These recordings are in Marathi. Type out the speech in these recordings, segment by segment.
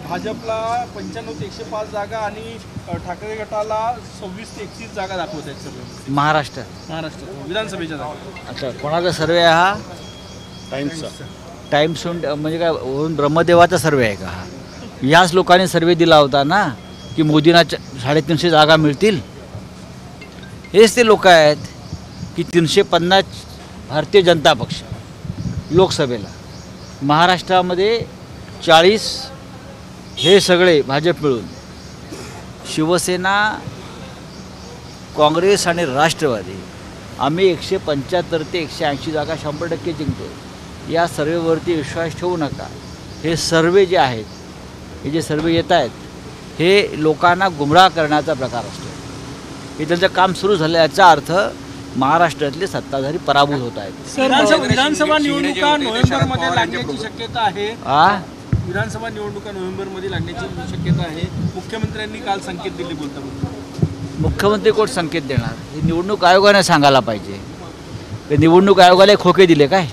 भाजपला 95 ते 105 जागा आणि ठाकरे गटाला 26 ते 31 जागा दाखवत आहेत सर्वे महाराष्ट्रात विधानसभेच्या जागा। अच्छा, कोणाचा सर्वे आहे हा? टाइम्स म्हणजे काय वरून ब्रह्मदेवाचा सर्वे आहे का हा? याच लोकांनी सर्वे दिला होता ना की मोदींना 350 जागा मिळतील। हेच ते लोक आहेत की 350 भारतीय जनता पक्ष लोकसभेला, महाराष्ट्रामध्ये 40 हे सगळे भाजप मिळून, शिवसेना, काँग्रेस आणि राष्ट्रवादी आम्ही 175 ते 180 जागा 100% जिंकतो। या सर्वेवरती विश्वास ठेवू नका। हे सर्वे जे आहेत, हे जे सर्वे येत आहेत, हे लोकांना गुमराह करण्याचा प्रकार असतो। हे त्यांचं काम सुरू झालं, याचा अर्थ महाराष्ट्रातले सत्ताधारी पराभूत होत आहेत। विधानसभा निवडणुका नोव्हेंबरमध्ये लागण्याची शक्यता आहे। विधानसभा निवडणुका नोव्हेंबरमध्ये लागण्याची शक्यता आहे, मुख्यमंत्र्यांनी काल संकेत दिले बोलता। मुख्यमंत्री कोण संकेत देणार? हे निवडणूक आयोगाने सांगायला पाहिजे। ते निवडणूक आयोगाला खोके दिले काय?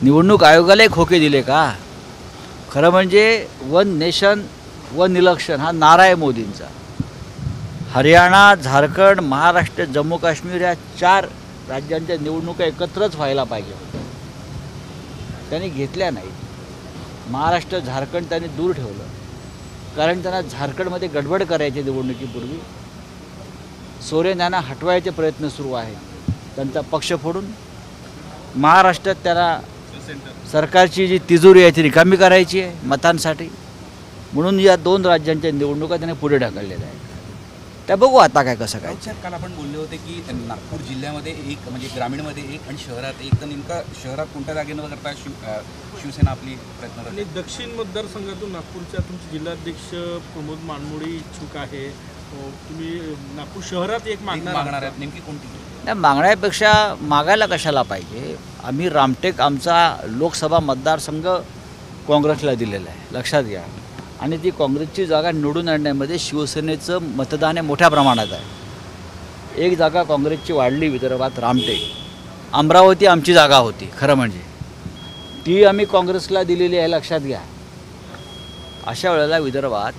निवडणूक आयोगाला खोके दिले का? खरं म्हणजे वन नेशन वन इलेक्शन हा नारा आहे मोदींचा। हरियाणा, झारखंड, महाराष्ट्र, जम्मू काश्मीर या 4 राज्यांच्या निवडणुका एकत्रच व्हायला पाहिजे होत्या, त्यांनी घेतल्या नाहीत। महाराष्ट्र, झारखंड त्यांनी दूर ठेवलं, कारण त्यांना झारखंडमध्ये गडबड करायची निवडणुकीपूर्वी। सोरेन यांना हटवायचे प्रयत्न सुरू आहेत त्यांचा पक्ष फोडून। महाराष्ट्रात त्यांना सरकारची जी तिजोरी आहे ती रिकामी करायची आहे मतांसाठी, म्हणून या 2 राज्यांच्या निवडणुका त्यांनी पुढे ढकललेल्या आहेत। त्या बघू आता काय कसं काय। काल आपण बोलले होते की नागपूर जिल्ह्यामध्ये एक म्हणजे ग्रामीणमध्ये एक आणि शहरात एक, तर नेमका शहरात कोणत्या जागेनं करता शिवसेना आपली प्रयत्न करते? आणि दक्षिण मतदारसंघातून नागपूरच्या तुमचे जिल्हाध्यक्ष प्रमोद मानमोळे इच्छुक आहे, तुम्ही नागपूर शहरात एक मागणार आहेत, नेमकी कोणती? नाही, मागण्यापेक्षा मागायला कशाला पाहिजे? आम्ही रामटेक आमचा लोकसभा मतदारसंघ काँग्रेसला दिलेला आहे, लक्षात घ्या। आणि ती काँग्रेसची जागा निवडून आणण्यामध्ये शिवसेनेचं मतदान हे मोठ्या प्रमाणात आहे। एक जागा काँग्रेसची वाढली विदर्भात, रामटेक। अमरावती आमची जागा होती खरं म्हणजे, ती आम्ही काँग्रेसला दिलेली आहे, लक्षात घ्या। अशा वेळेला विदर्भात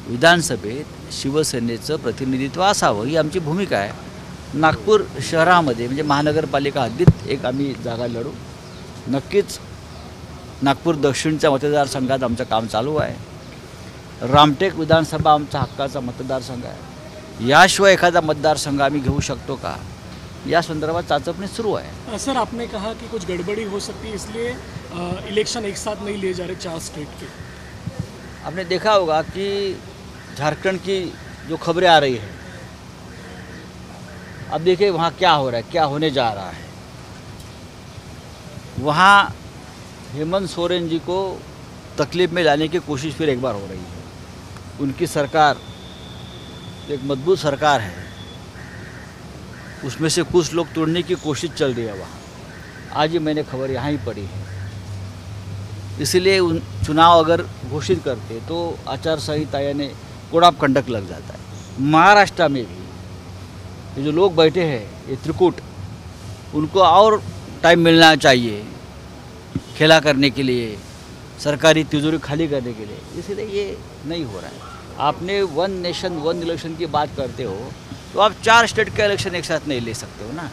विधानसभेत शिवसेनेचं प्रतिनिधित्व असावं ही आमची भूमिका आहे। नागपूर शहरामध्ये म्हणजे महानगरपालिका हद्दीत एक आम्ही जागा लढू नक्कीच। नागपूर दक्षिणच्या मतदारसंघात आमचं काम चालू आहे। रामटेक विधानसभा आमचा हक्काचा मतदारसंघ आहे। याशिवाय एखादा मतदारसंघ आम्ही घेऊ शकतो का, या संदर्भात चाचपणी सुरू आहे। सर, आपने कहा कि कुछ गड़बड़ी हो सकती है, इसलिए इलेक्शन एक साथ नहीं लिए जा रहे 4 स्टेट के। आपने देखा होगा कि झारखंड की जो खबरें आ रही है, अब देखिए वहाँ क्या हो रहा है, क्या होने जा रहा है। वहाँ हेमंत सोरेन जी को तकलीफ में लाने की कोशिश फिर एक बार हो रही है। उनकी सरकार एक मजबूत सरकार है, उसमें से कुछ लोग तोड़ने की कोशिश चल रही है वहाँ। आज ही मैंने खबर यहाँ ही पढ़ी है। इसलिए चुनाव अगर घोषित करते तो आचार संहिता यानी कोड ऑफ कंडक्ट लग जाता है। महाराष्ट्र में भी ये जो लोग बैठे हैं, ये त्रिकूट, उनको और टाइम मिलना चाहिए खेला करने के लिए, सरकारी तिजोरी खाली करने के लिए, इसलिए ये नहीं हो रहा है। आपने वन नेशन वन इलेक्शन की बात करते हो तो आप 4 स्टेट के इलेक्शन एक साथ नहीं ले सकते हो ना।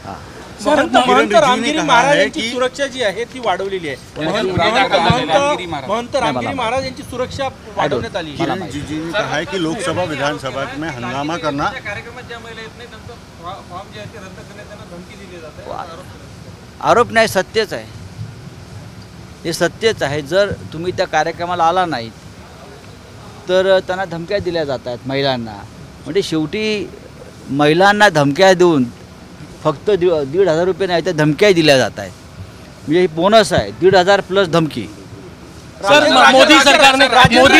हाँ सर, महंत रामगिरी महाराज यांची सुरक्षा जी आहे ती वाढवलेली आहे। महंत रामगिरी महाराज यांची सुरक्षा वाढवण्यात आली आहे। किरण रिजिजू ने कहा है कि लोकसभा विधानसभा में हंगामा करना, आरोप नाही, सत्यच आहे, हे सत्यच आहे। जर तुम्ही त्या कार्यक्रमाला आला नाही तर त्यांना धमक्या दिल्या जात आहेत महिलांना। म्हणजे शेवटी महिलांना धमक्या देऊन फक्त 1,500 रुपये नाही तर धमक्या दिल्या जात आहेत, म्हणजे ही बोनस आहे 1,500 प्लस धमकी। सर, मोदी सरकारने राजेंद्र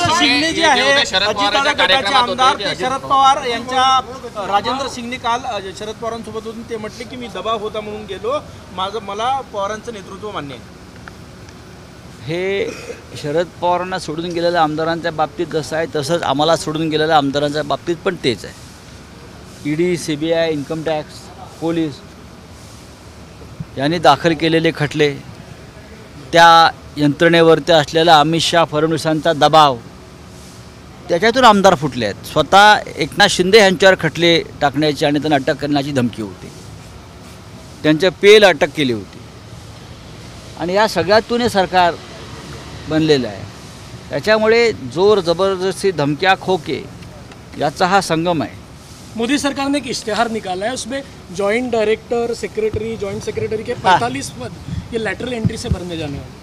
शिंगणे जे आहे अजितदादा गटाचे आमदार ते शरद पवार यांच्या राजेंद्र शिंगणे काल शरद पवारांसोबत होते, ते म्हटले की मी दबाव होता म्हणून गेलो, मला पवारांचं नेतृत्व मान्य आहे। हे शरद पवारांना सोडून गेलेल्या आमदारांच्या बाबतीत जसं आहे तसंच आम्हाला सोडून गेलेल्या आमदारांच्या बाबतीत पण तेच आहे। ED, CBI, income tax, police यांनी दाखल केलेले खटले त्या यंत्रणेवरती असलेला अमित शाह फडणवीसांचा दबाव, त्याच्यातून आमदार फुटले आहेत. स्वतः एकनाथ शिंदे यांच्यावर खटले टाकण्याची आणि त्यांना अटक करण्याची धमकी होती. त्यांच्या पेल अटक केली होती. आणि या सगळ्यातून हे सरकार बनलेलं आहे. त्याच्यामुळे जोर जबरदस्ती, धमक्या, खोके याचा हा संगम आहे. मोदी सरकार ने एक इश्तेहार निकाला है, उसमें joint director, secretary, joint secretary के 45 पद ये लेटरल एंट्री से भरने जाने वाले,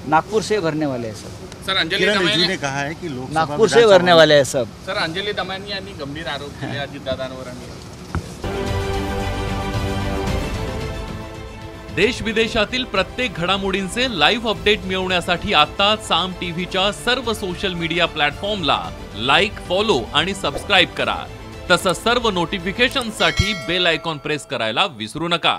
नागपुर से भरने वाले हैं सब. सर अंजली किरण रिजिजू दमानी ने कहा है कि लोकसभा नागपुर से भरने वाले हैं सब. सर अंजली दमानी यांनी गंभीर आरोप केले अजितदादांवर आणि देश विदेशातील प्रत्येक घडामोडींचे लाईव्ह अपडेट मिळवण्यासाठी आता साम टीव्हीच्या सर्व सोशल मीडिया प्लॅटफॉर्मला लाईक, फॉलो आणि सबस्क्राईब करा. तसंच सर्व नोटिफिकेशनसाठी बेल आयकॉन प्रेस करायला विसरू नका.